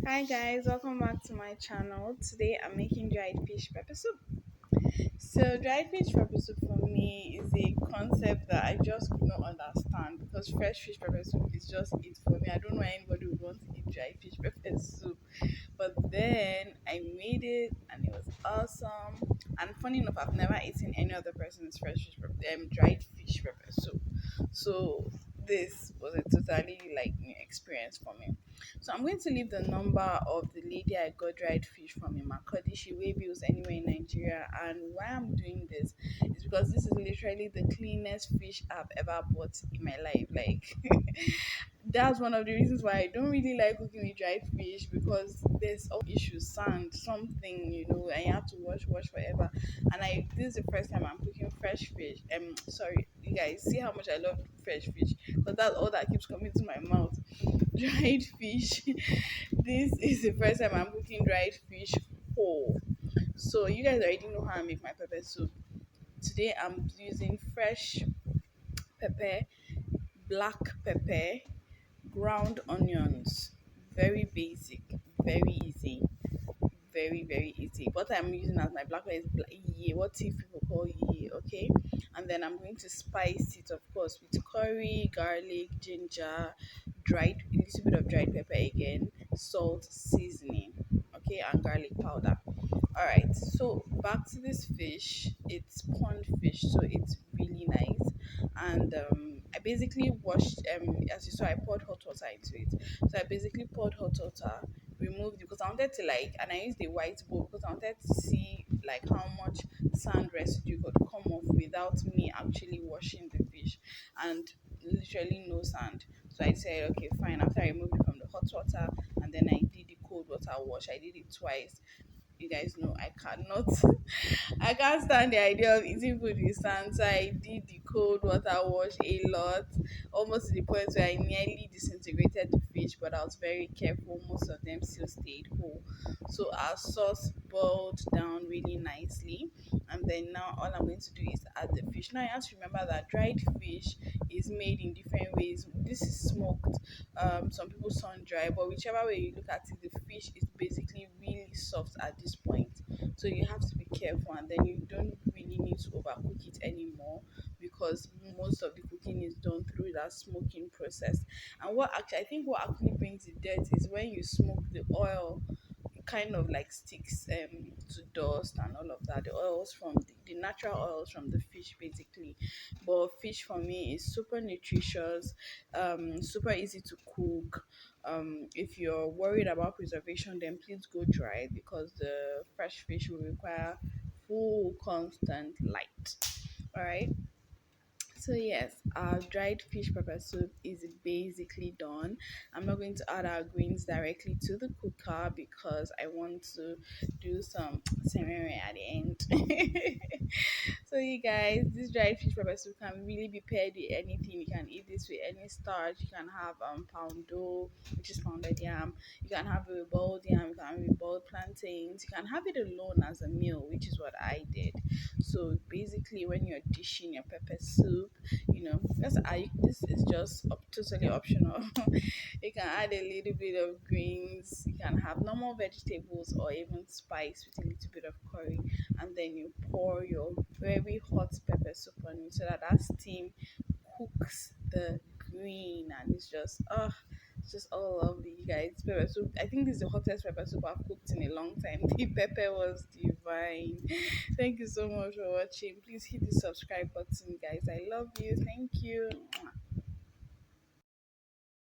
Hi guys, welcome back to my channel. Today I'm making dried fish pepper soup. So dried fish pepper soup for me is a concept that I just could not understand because fresh fish pepper soup is just it for me. I don't know why anybody would want to eat dried fish pepper soup. But then I made it and it was awesome. And funny enough, I've never eaten any other person's dried fish pepper soup. So this was a totally new experience for me. So I'm going to leave the number of the lady I got dried fish from in Makodi. She way bills anywhere in Nigeria. And why I'm doing this is because this is literally the cleanest fish I've ever bought in my life. Like that's one of the reasons why I don't really like cooking with dried fish because there's all issues, sand, something, and you have to wash forever. And this is the first time I'm cooking fresh fish. Sorry, you guys, see how much I love fresh fish because that's all that keeps coming to my mouth. Dried fish. This is the first time I'm cooking dried fish whole. So you guys already know how I make my pepper soup. Today I'm using fresh pepper, black pepper, ground onions. Very basic, very easy, very easy. What I'm using as my black pepper is iye, what if people call iye, okay? And then I'm going to spice it, of course, with curry, garlic, ginger, a little bit of dried pepper again, salt, seasoning, okay, and garlic powder. All right, so back to this fish. It's pond fish, so it's really nice. And I basically washed. As you saw, I poured hot water into it. So I basically poured hot water, removed it because I wanted to and I used the white bowl because I wanted to see how much sand residue could come off without me actually washing the fish, and literally no sand. So I said, okay, fine. After I removed it from the hot water, and then I did the cold water wash. I did it twice. You guys know I cannot I can't stand the idea of eating food with sand. So I did the cold water wash a lot, almost to the point where I nearly disintegrated the fish, but I was very careful. Most of them still stayed whole. So our sauce boiled down really nicely. And then now all I'm going to do is add the fish. Now you have to remember that dried fish is made in different ways. This is smoked, some people sun dry, but whichever way you look at it, the fish is basically really soft at this point. So you have to be careful, and then you don't really need to overcook it anymore because most of the cooking is done through that smoking process. And what actually brings it death is when you smoke the oil, it kind of sticks to dust and all of that. The oils from the natural oils from the fish basically. But fish for me is super nutritious, super easy to cook. If you're worried about preservation, then please go dry because the fresh fish will require full constant light. All right. So yes, our dried fish pepper soup is basically done. I'm not going to add our greens directly to the cooker because I want to do some simmering at the end. So you guys, this dried fish pepper soup can really be paired with anything. You can eat this with any starch. You can have poundo, which is pounded yam. You can have it with boiled yam. You can have it with boiled plantains. You can have it alone as a meal, which is what I did. So basically, when you're dishing your pepper soup, this is just totally optional. You can add a little bit of greens. You can have normal vegetables or even spice with a little bit of curry, and then you pour your very hot pepper soup on it so that steam cooks the green, and it's just all lovely, you guys. Pepper soup. I think this is the hottest pepper soup I've cooked in a long time. The pepper was divine. Thank you so much for watching. Please hit the subscribe button, guys. I love you. Thank you.